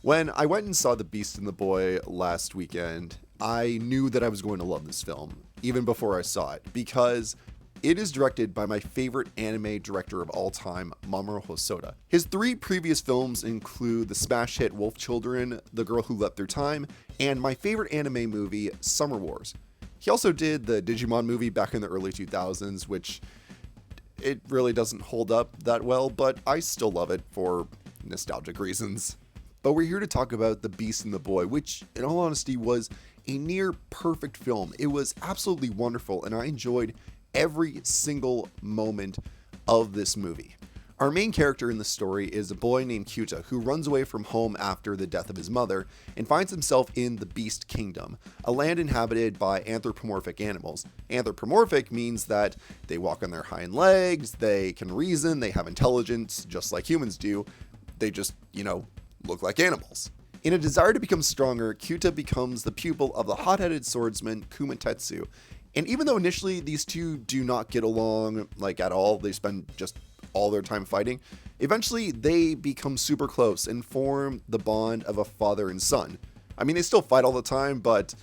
When I went and saw The Beast and the Boy last weekend, I knew that I was going to love this film, even before I saw it, because it is directed by my favorite anime director of all time, Momuro Hosoda. His three previous films include the smash hit Wolf Children, The Girl Who Leapt Through Time, and my favorite anime movie, Summer Wars. He also did the Digimon movie back in the early 2000s, which it really doesn't hold up that well, but I still love it for nostalgic reasons. But we're here to talk about The Beast and the Boy, which, in all honesty, was a near perfect film. It was absolutely wonderful, and I enjoyed every single moment of this movie. Our main character in the story is a boy named Kyuta who runs away from home after the death of his mother and finds himself in the Beast Kingdom, a land inhabited by anthropomorphic animals. Anthropomorphic means that they walk on their hind legs, they can reason, they have intelligence just like humans do. They just, look like animals. In a desire to become stronger, Kyuta becomes the pupil of the hot-headed swordsman Kumatetsu. And even though initially these two do not get along at all, they spend just all their time fighting, eventually they become super close and form the bond of a father and son. I mean, they still fight all the time, but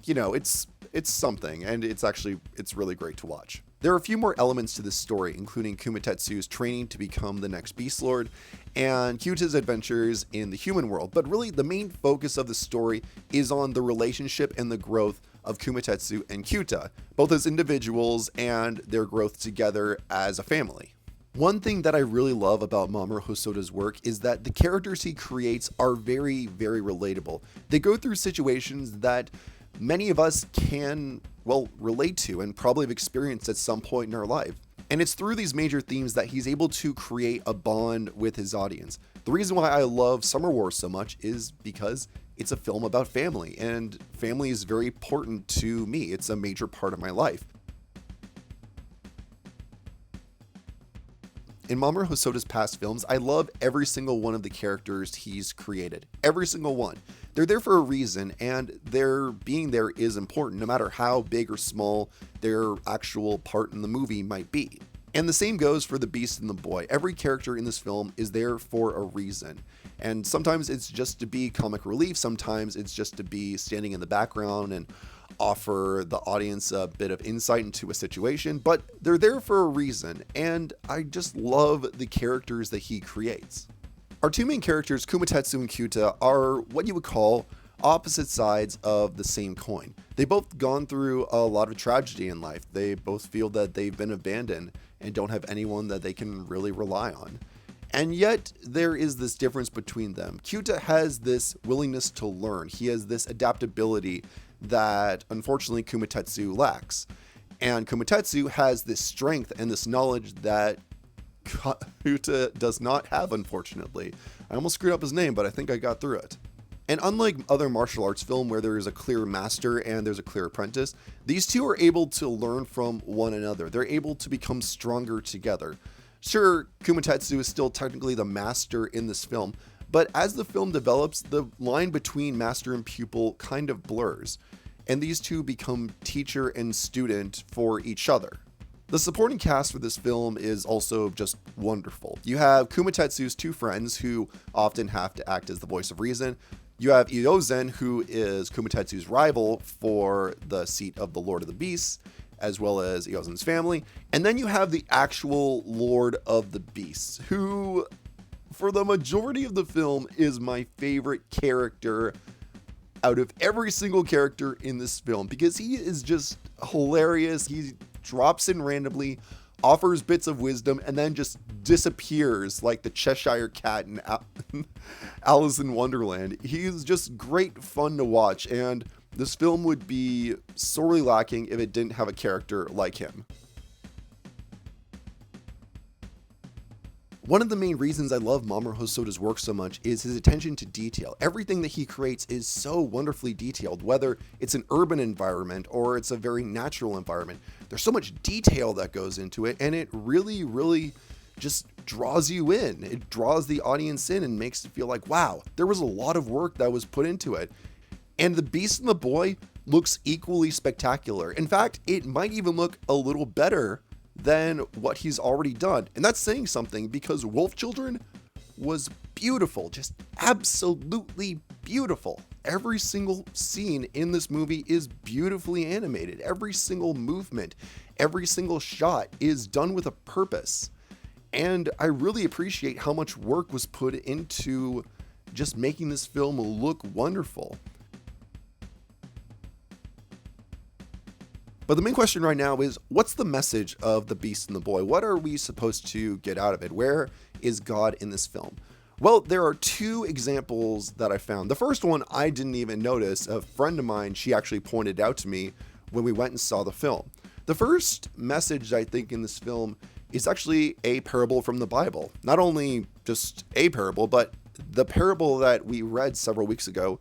it's something, and it's really great to watch. There are a few more elements to this story, including Kumatetsu's training to become the next Beast Lord, and Kyuta's adventures in the human world, but really the main focus of the story is on the relationship and the growth of Kumatetsu and Kyuta, both as individuals and their growth together as a family. One thing that I really love about Momuro Hosoda's work is that the characters he creates are very, very relatable. They go through situations that many of us can, relate to and probably have experienced at some point in our life. And it's through these major themes that he's able to create a bond with his audience. The reason why I love Summer Wars so much is because it's a film about family, and family is very important to me. It's a major part of my life. In Momuro Hosoda's past films, I love every single one of the characters he's created. Every single one. They're there for a reason, and their being there is important, no matter how big or small their actual part in the movie might be. And the same goes for The Beast and the Boy. Every character in this film is there for a reason. And sometimes it's just to be comic relief, sometimes it's just to be standing in the background and offer the audience a bit of insight into a situation, but they're there for a reason, and I just love the characters that he creates. Our two main characters, Kumatetsu and Kyuta, are what you would call opposite sides of the same coin. They've both gone through a lot of tragedy in life. They both feel that they've been abandoned and don't have anyone that they can really rely on. And yet, there is this difference between them. Kyuta has this willingness to learn. He has this adaptability that, unfortunately, Kumatetsu lacks. And Kumatetsu has this strength and this knowledge that Kyuta does not have, unfortunately. I almost screwed up his name, but I think I got through it. And unlike other martial arts film where there is a clear master and there's a clear apprentice, these two are able to learn from one another. They're able to become stronger together. Sure, Kumatetsu is still technically the master in this film, but as the film develops, the line between master and pupil kind of blurs, and these two become teacher and student for each other. The supporting cast for this film is also just wonderful. You have Kumatetsu's two friends who often have to act as the voice of reason. You have Iozen, who is Kumatetsu's rival for the seat of the Lord of the Beasts, as well as Iozen's family. And then you have the actual Lord of the Beasts, who, for the majority of the film, is my favorite character out of every single character in this film, because he is just hilarious. He drops in randomly, offers bits of wisdom, and then just disappears like the Cheshire Cat in Alice in Wonderland. He's just great fun to watch, and this film would be sorely lacking if it didn't have a character like him. One of the main reasons I love Momuro Hosoda's work so much is his attention to detail. Everything that he creates is so wonderfully detailed, whether it's an urban environment or it's a very natural environment. There's so much detail that goes into it, and it really, really just draws you in. It draws the audience in and makes it feel like, wow, there was a lot of work that was put into it. And The Beast and the Boy looks equally spectacular. In fact, it might even look a little better than what he's already done. And that's saying something, because Wolf Children was beautiful, just absolutely beautiful. Every single scene in this movie is beautifully animated. Every single movement, every single shot is done with a purpose. And I really appreciate how much work was put into just making this film look wonderful. But the main question right now is, what's the message of The Beast and the Boy? What are we supposed to get out of it? Where is God in this film? Well, there are two examples that I found. The first one I didn't even notice. A friend of mine, she actually pointed out to me when we went and saw the film. The first message I think in this film is actually a parable from the Bible. Not only just a parable, but the parable that we read several weeks ago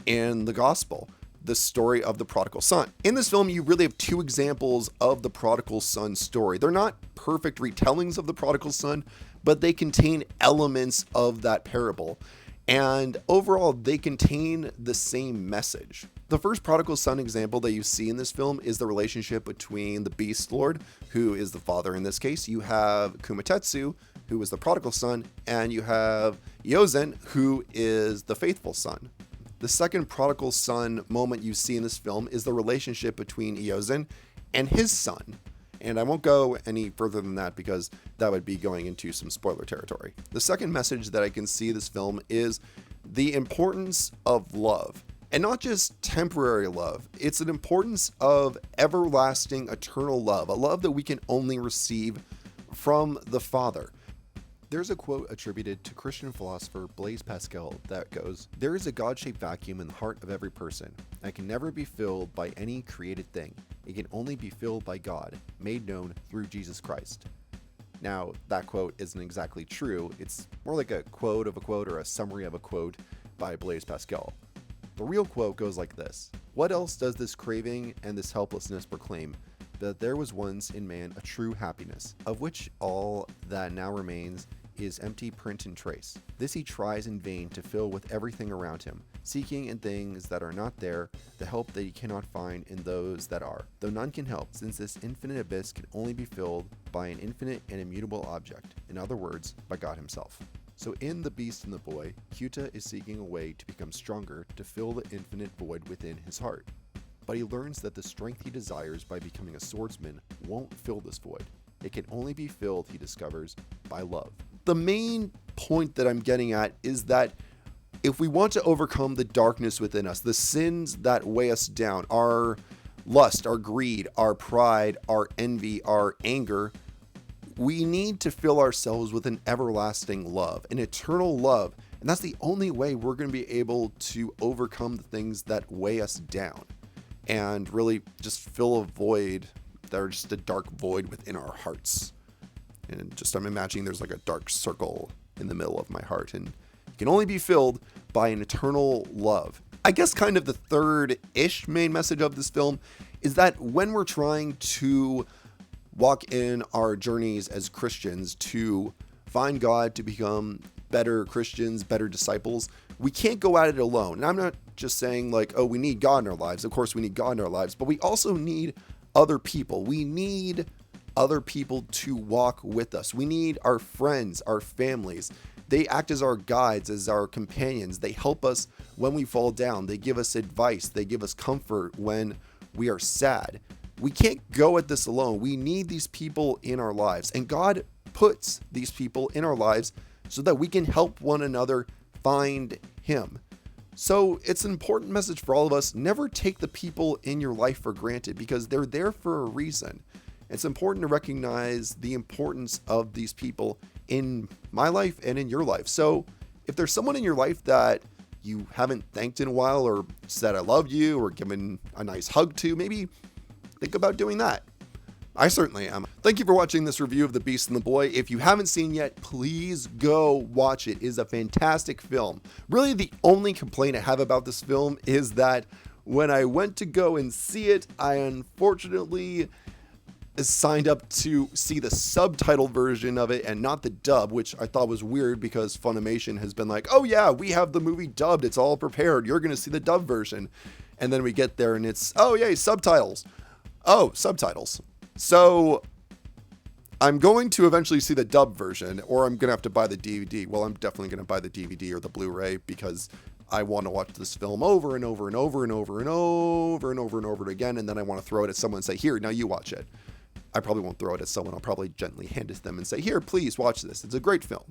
in the gospel. The story of the prodigal son. In this film, you really have two examples of the prodigal son story. They're not perfect retellings of the prodigal son, but they contain elements of that parable. And overall, they contain the same message. The first prodigal son example that you see in this film is the relationship between the beast lord, who is the father in this case. You have Kumatetsu, who is the prodigal son, and you have Yozen, who is the faithful son. The second prodigal son moment you see in this film is the relationship between Yozen and his son. And I won't go any further than that because that would be going into some spoiler territory. The second message that I can see in this film is the importance of love. And not just temporary love. It's an importance of everlasting, eternal love. A love that we can only receive from the Father. There's a quote attributed to Christian philosopher Blaise Pascal that goes, "There is a God-shaped vacuum in the heart of every person that can never be filled by any created thing. It can only be filled by God, made known through Jesus Christ." Now, that quote isn't exactly true. It's more like a quote of a quote or a summary of a quote by Blaise Pascal. The real quote goes like this: "What else does this craving and this helplessness proclaim? That there was once in man a true happiness, of which all that now remains is empty print and trace. This he tries in vain to fill with everything around him, seeking in things that are not there the help that he cannot find in those that are, though none can help, since this infinite abyss can only be filled by an infinite and immutable object, in other words, by God himself." So in The Beast and the Boy, Kyuta is seeking a way to become stronger to fill the infinite void within his heart. But he learns that the strength he desires by becoming a swordsman won't fill this void. It can only be filled, he discovers, by love. The main point that I'm getting at is that if we want to overcome the darkness within us, the sins that weigh us down, our lust, our greed, our pride, our envy, our anger, we need to fill ourselves with an everlasting love, an eternal love. And that's the only way we're going to be able to overcome the things that weigh us down and really just fill a void that are just a dark void within our hearts. And just I'm imagining there's like a dark circle in the middle of my heart, and it can only be filled by an eternal love. I guess kind of the third-ish main message of this film is that when we're trying to walk in our journeys as Christians to find God, to become better Christians, better disciples, we can't go at it alone. And I'm not just saying like, oh, we need God in our lives. Of course we need God in our lives, but we also need other people. We need other people to walk with us. We need our friends, our families. They act as our guides, as our companions. They help us when we fall down. They give us advice. They give us comfort when we are sad. We can't go at this alone. We need these people in our lives. And God puts these people in our lives so that we can help one another find Him. So it's an important message for all of us. Never take the people in your life for granted because they're there for a reason. It's important to recognize the importance of these people in my life and in your life. So if there's someone in your life that you haven't thanked in a while or said I love you or given a nice hug to, maybe think about doing that. I certainly am. Thank you for watching this review of The Beast and the Boy. If you haven't seen yet, please go watch it. It is a fantastic film. Really, the only complaint I have about this film is that when I went to go and see it, I unfortunately signed up to see the subtitled version of it and not the dub, which I thought was weird because Funimation has been like, oh yeah, we have the movie dubbed. It's all prepared. You're going to see the dub version. And then we get there and it's, oh yay, subtitles. Oh, subtitles. So I'm going to eventually see the dub version, or I'm going to have to buy the DVD. Well, I'm definitely going to buy the DVD or the Blu-ray because I want to watch this film over and over and over and over and over and over and over again, and then I want to throw it at someone and say, here, now you watch it. I probably won't throw it at someone. I'll probably gently hand it to them and say, here, please watch this. It's a great film.